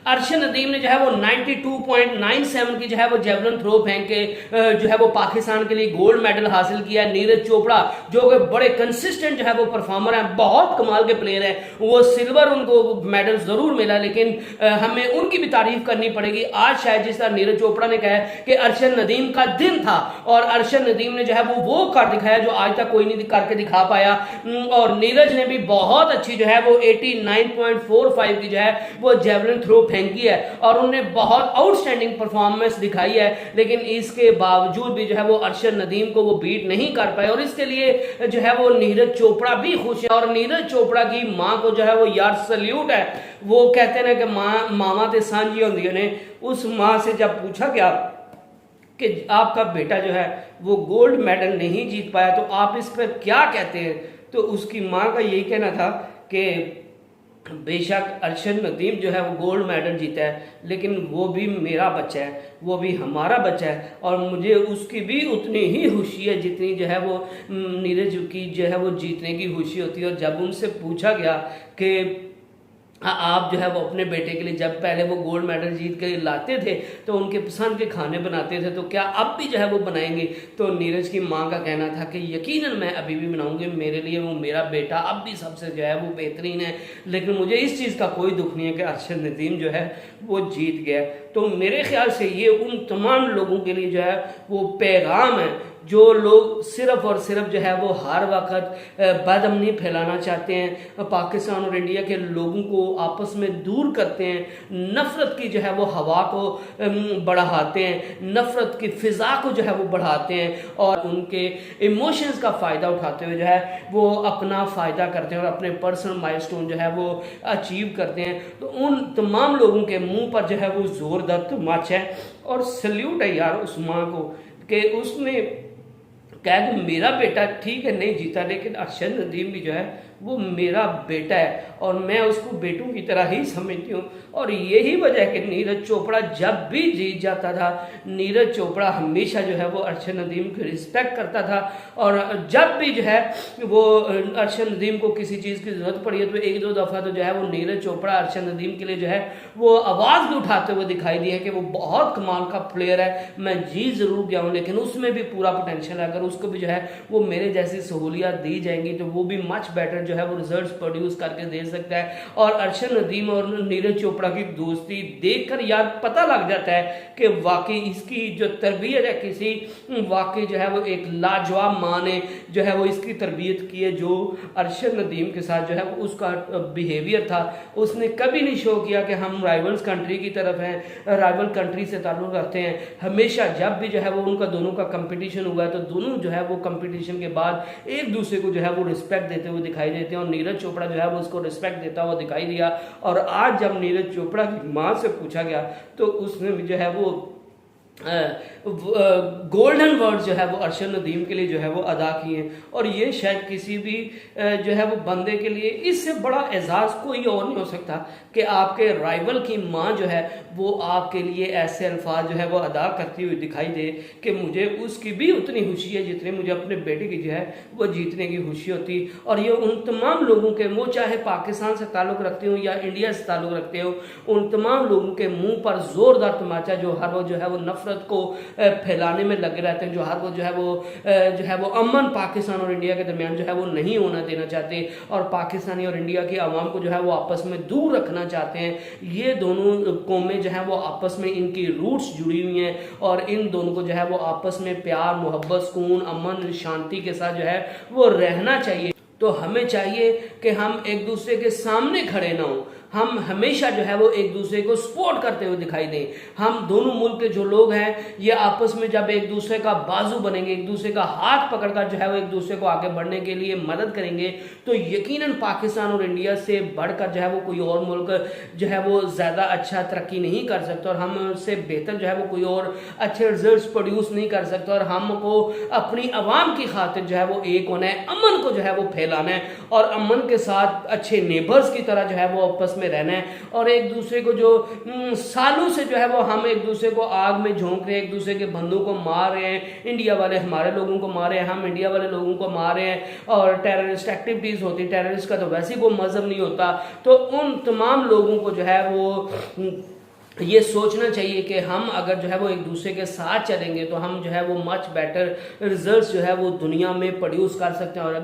अरशद नदीम ने जो है वो 92.97 की जो है वो जेवलिन थ्रो फेंक के जो है वो पाकिस्तान के लिए गोल्ड मेडल हासिल किया। नीरज चोपड़ा जो कि बड़े कंसिस्टेंट जो है वो परफॉर्मर है, बहुत कमाल के प्लेयर है, वो सिल्वर उनको मेडल जरूर मिला, लेकिन हमें उनकी भी तारीफ करनी पड़ेगी। आज शायद जिस तरह नीरज चोपड़ा ने कहा कि अरशद नदीम का दिन था और अरशद नदीम ने जो है वो कर दिखाया जो आज तक कोई नहीं करके दिखा पाया। और नीरज ने भी बहुत अच्छी जो है वो 89.45 की जो है वो जेवलिन थ्रो फेंकी है और उन्होंने बहुत आउटस्टैंडिंग परफॉर्मेंस दिखाई है, लेकिन इसके बावजूद भी जो है वो अरशद नदीम को वो बीट नहीं कर पाए और इसके लिए जो है वो नीरज चोपड़ा भी खुश है। और नीरज चोपड़ा की मां को जो है वो यार सल्यूट है। वो कहते हैं कि मामा ते सांझी होंदी ने। उस मां से जब पूछा गया कि आपका बेटा जो है वो गोल्ड मेडल नहीं जीत पाया तो आप इस पर क्या कहते हैं, तो उसकी मां का यही कहना था कि बेशक अरशद नदीम जो है वो गोल्ड मेडल जीता है, लेकिन वो भी मेरा बच्चा है, वो भी हमारा बच्चा है और मुझे उसकी भी उतनी ही खुशी है जितनी जो है वो नीरज की जो है वो जीतने की खुशी होती है। और जब उनसे पूछा गया कि आप जो है वो अपने बेटे के लिए जब पहले वो गोल्ड मेडल जीत के लाते थे तो उनके पसंद के खाने बनाते थे, तो क्या अब भी जो है वो बनाएंगे, तो नीरज की मां का कहना था कि यकीनन मैं अभी भी बनाऊंगी, मेरे लिए वो मेरा बेटा अब भी सबसे जो है वो बेहतरीन है, लेकिन मुझे इस चीज़ का कोई दुख नहीं है कि अरशद नदीम जो है वो जीत गया। तो मेरे ख्याल से ये उन तमाम लोगों के लिए जो है वो पैगाम है जो लोग सिर्फ और सिर्फ जो है वो हर वक्त बदअमनी फैलाना चाहते हैं, पाकिस्तान और इंडिया के लोगों को आपस में दूर करते हैं, नफरत की जो है वो हवा को बढ़ाते हैं, नफरत की फिजा को जो है वो बढ़ाते हैं और उनके इमोशंस का फ़ायदा उठाते हुए जो है वो अपना फ़ायदा करते हैं और अपने पर्सनल माइलस्टोन जो है वो अचीव करते हैं। तो उन तमाम लोगों के मुंह पर जो है वो ज़ोरदार तमाचा है और सल्यूट है यार उस माँ को कि उसने कहा कि मेरा बेटा ठीक है नहीं जीता, लेकिन अरशद नदीम भी जो है वो मेरा बेटा है और मैं उसको बेटों की तरह ही समझती हूँ। और यही वजह है कि नीरज चोपड़ा जब भी जीत जाता था, नीरज चोपड़ा हमेशा जो है वो अरशद नदीम की रिस्पेक्ट करता था और जब भी जो है वो अरशद नदीम को किसी चीज़ की ज़रूरत पड़ी है तो एक दो दफ़ा तो जो है वो नीरज चोपड़ा अरशद नदीम के लिए जो है वो आवाज़ भी उठाते हुए दिखाई दी है कि वो बहुत कमाल का प्लेयर है, मैं जीत ज़रूर गया हूँ लेकिन उसमें भी पूरा पोटेंशियल है, अगर उसको भी जो है वो मेरे जैसी सहूलियत दी जाएंगी तो वो भी मच बेटर जो है वो रिजल्ट्स प्रोड्यूस करके दे सकता है। और अरशद नदीम और नीरज चोपड़ा की दोस्ती देखकर यार पता लग जाता है कि वाकई इसकी जो तरबियत है किसी वाकई जो है वो एक लाजवाब माँ ने जो है वो इसकी तरबियत की है। जो अरशद नदीम के साथ जो है वो उसका बिहेवियर था, उसने कभी नहीं शो किया कि हम राइवल्स कंट्री की तरफ हैं, राइवल कंट्री से ताल्लुक़ रखते हैं। हमेशा जब भी जो है वो उनका दोनों का कंपटीशन हुआ है तो दोनों जो है वो कंपटीशन के बाद एक दूसरे को जो है वो रिस्पेक्ट देते हुए दिखाई देते हैं और नीरज चोपड़ा जो है वो उसको रिस्पेक्ट देता हुआ दिखाई दिया। और आज जब नीरज चोपड़ा की मां से पूछा गया तो उसने भी जो है वो गोल्डन वर्ड जो है वो अरशद नदीम के लिए जो है वो अदा किए और ये शायद किसी भी जो है वो बंदे के लिए इससे बड़ा एजाज़ कोई और नहीं हो सकता कि आपके राइवल की माँ जो है वो आपके लिए ऐसे अल्फाज जो है वो अदा करती हुई दिखाई दे कि मुझे उसकी भी उतनी खुशी है जितनी मुझे अपने बेटे की जो है वो जीतने की खुशी होती। और ये उन तमाम लोगों के, वो चाहे पाकिस्तान से ताल्लुक़ रखते हो या इंडिया से ताल्लुक़ रखते हो, उन तमाम लोगों के मुंह पर ज़ोरदार तमाचा जो हर वो जो है वो नफरत को फैलाने में लगे रहते हैं, जो हर वो जो है वो अमन पाकिस्तान और इंडिया के दरमियान जो है वो नहीं होना देना चाहते और पाकिस्तानी और इंडिया की आवाम को जो है वो आपस में दूर रखना चाहते हैं। ये दोनों कौमें जो है वो आपस में इनकी रूट्स जुड़ी हुई हैं और इन दोनों को जो है वो आपस में प्यार, मोहब्बत, सुकून, अमन, शांति के साथ जो है वो रहना चाहिए। तो हमें चाहिए कि हम एक दूसरे के सामने खड़े ना हों, हम हमेशा जो है वो एक दूसरे को सपोर्ट करते हुए दिखाई दें। हम दोनों मुल्क के जो लोग हैं ये आपस में जब एक दूसरे का बाजू बनेंगे, एक दूसरे का हाथ पकड़कर जो है वो एक दूसरे को आगे बढ़ने के लिए मदद करेंगे तो यकीनन पाकिस्तान और इंडिया से बढ़कर जो है वो कोई और मुल्क जो है वो ज़्यादा अच्छा तरक्की नहीं कर सकता और हमसे बेहतर जो है वो कोई और अच्छे रिजल्ट प्रोड्यूस नहीं कर सकता। और हमको अपनी आवाम की खातिर जो है वो एक होना है, अमन को जो है वो फैलाना है और अमन के साथ अच्छे नेबर्स की तरह जो है वो आपस में रहना है और एक दूसरे को जो सालों से जो है वो हम एक दूसरे को आग में झोंक रहे हैं, एक दूसरे के बंदों को मार रहे हैं, इंडिया वाले हमारे लोगों को मार रहे हैं, हम इंडिया वाले लोगों को मार रहे हैं और टेररिस्ट एक्टिविटीज होती है। टेररिस्ट का तो वैसे ही कोई मजहब नहीं होता। तो उन तमाम लोगों को जो है वो ये सोचना चाहिए कि हम अगर जो है वो एक दूसरे के साथ चलेंगे तो हम जो है वो मच बेटर रिजल्ट्स जो है वो दुनिया में प्रोड्यूस कर सकते हैं। और